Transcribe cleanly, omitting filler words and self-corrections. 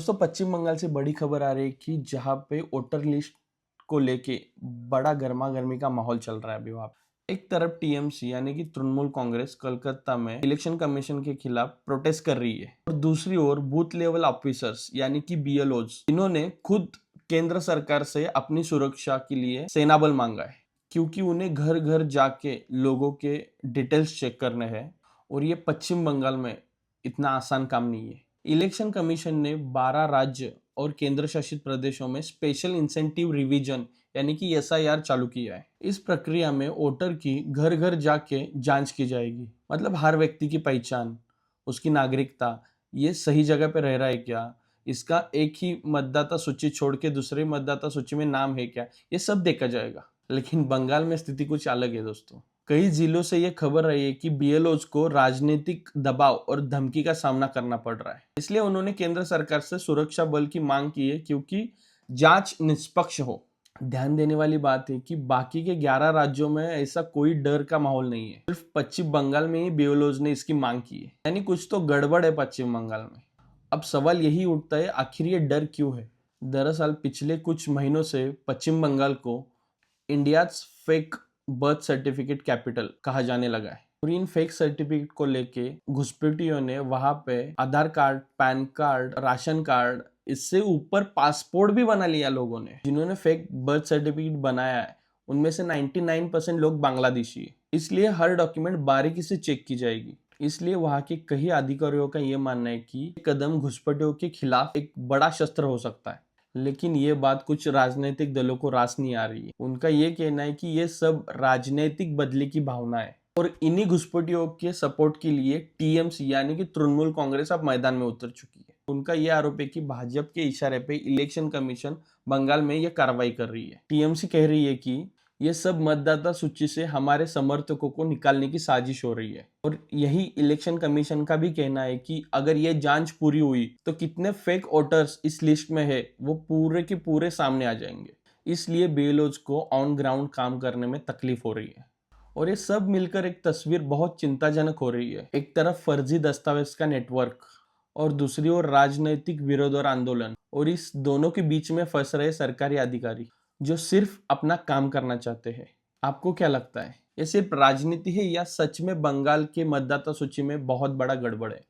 दोस्तों, पश्चिम बंगाल से बड़ी खबर आ रही है कि जहाँ पे वोटर लिस्ट को लेके बड़ा गर्मा गर्मी का माहौल चल रहा है अभी वहाँ पे। एक तरफ टीएमसी यानी कि तृणमूल कांग्रेस कलकत्ता में इलेक्शन कमीशन के खिलाफ प्रोटेस्ट कर रही है और दूसरी ओर बूथ लेवल ऑफिसर्स यानी कि बीएलओज इन्होंने खुद केंद्र सरकार से अपनी सुरक्षा के लिए सेना बल मांगा है, क्योंकि उन्हें घर घर जाके लोगों के डिटेल्स चेक करने हैं और ये पश्चिम बंगाल में इतना आसान काम नहीं है। इलेक्शन कमीशन ने 12 राज्य और केंद्र शासित प्रदेशों में स्पेशल इंसेंटिव रिवीजन यानी कि एसआईआर चालू किया है। इस प्रक्रिया में वोटर की घर घर जाके जांच की जाएगी, मतलब हर व्यक्ति की पहचान, उसकी नागरिकता, ये सही जगह पे रह रहा है क्या, इसका एक ही मतदाता सूची छोड़ के दूसरे मतदाता सूची में नाम है क्या, ये सब देखा जाएगा। लेकिन बंगाल में स्थिति कुछ अलग है दोस्तों। कई जिलों से ये खबर रही है कि बीएलओज को राजनीतिक दबाव और धमकी का सामना करना पड़ रहा है, इसलिए उन्होंने केंद्र सरकार से सुरक्षा बल की मांग की है, क्योंकि जांच निष्पक्ष हो। ध्यान देने वाली बात है कि बाकी के 11 राज्यों में ऐसा कोई डर का माहौल नहीं है, सिर्फ पश्चिम बंगाल में ही बीएलओज ने इसकी मांग की है, यानी कुछ तो गड़बड़ है पश्चिम बंगाल में। अब सवाल यही उठता है, आखिर ये डर क्यों है? दरअसल पिछले कुछ महीनों से पश्चिम बंगाल को India's fake birth certificate capital कहा जाने लगा है और इन फेक सर्टिफिकेट को लेके घुसपैठियों ने वहां पे Aadhaar card, PAN card, ration card, इससे ऊपर पासपोर्ट भी बना लिया लोगों ने। जिन्होंने फेक बर्थ सर्टिफिकेट बनाया है उनमें से 99% लोग बांग्लादेशी है, इसलिए हर डॉक्यूमेंट बारीकी से चेक की जाएगी। इसलिए वहां के कई अधिकारियों का यह मानना है कि कदम घुसपैठियों के खिलाफ एक बड़ा शस्त्र हो सकता है। लेकिन ये बात कुछ राजनीतिक दलों को रास नहीं आ रही है। उनका ये कहना है कि ये सब राजनीतिक बदले की भावना है और इन्हीं घुसपैठियों के सपोर्ट के लिए टीएमसी यानी कि तृणमूल कांग्रेस अब मैदान में उतर चुकी है। उनका यह आरोप है कि भाजपा के इशारे पे इलेक्शन कमीशन बंगाल में यह कार्रवाई कर रही है। टीएमसी कह रही है कि ये सब मतदाता सूची से हमारे समर्थकों को निकालने की साजिश हो रही है और यही इलेक्शन कमीशन का भी कहना है कि अगर ये जांच पूरी हुई तो कितने फेक वोटर्स इस लिस्ट में है वो पूरे के पूरे सामने आ जाएंगे। इसलिए बीएलओज को ऑन ग्राउंड काम करने में तकलीफ हो रही है और ये सब मिलकर एक तस्वीर बहुत चिंताजनक हो रही है। एक तरफ फर्जी दस्तावेज का नेटवर्क और दूसरी ओर राजनैतिक विरोध और आंदोलन, और इस दोनों के बीच में फंस रहे सरकारी अधिकारी जो सिर्फ अपना काम करना चाहते हैं। आपको क्या लगता है, ये सिर्फ राजनीति है या सच में बंगाल के मतदाता सूची में बहुत बड़ा गड़बड़ है?